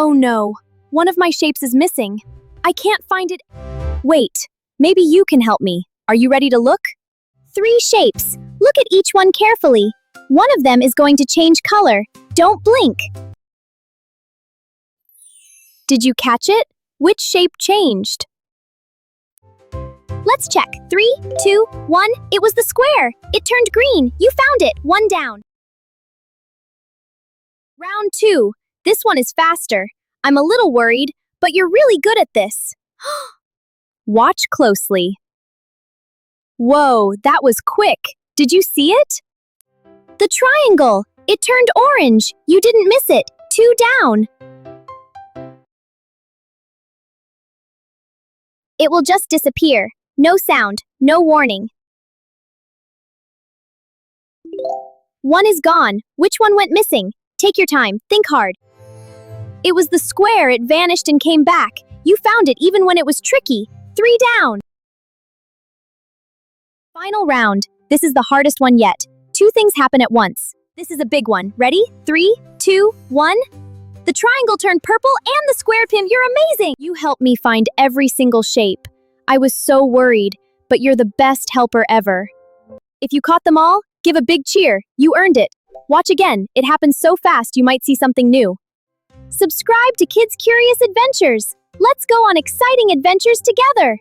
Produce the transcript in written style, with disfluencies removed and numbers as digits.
Oh no, one of my shapes is missing. I can't find it. Wait, maybe you can help me. Are you ready to look? 3 shapes. Look at each one carefully. One of them is going to change color. Don't blink. Did you catch it? Which shape changed? Let's check. 3, 2, 1. It was the square. It turned green. You found it. 1 down. Round 2. This one is faster. I'm a little worried, but you're really good at this. Watch closely. Whoa, that was quick. Did you see it? The triangle. It turned orange. You didn't miss it. 2 down. It will just disappear. No sound, no warning. 1 is gone. Which one went missing? Take your time. Think hard. It was the square. It vanished and came back. You found it even when it was tricky. 3 down. Final round. This is the hardest one yet. 2 things happen at once. This is a big one. Ready? 3, 2, 1. The triangle turned purple and the square pim. You're amazing! You helped me find every single shape. I was so worried, but you're the best helper ever. If you caught them all, give a big cheer. You earned it. Watch again. It happens so fast you might see something new. Subscribe to Kids Curious Adventures. Let's go on exciting adventures together!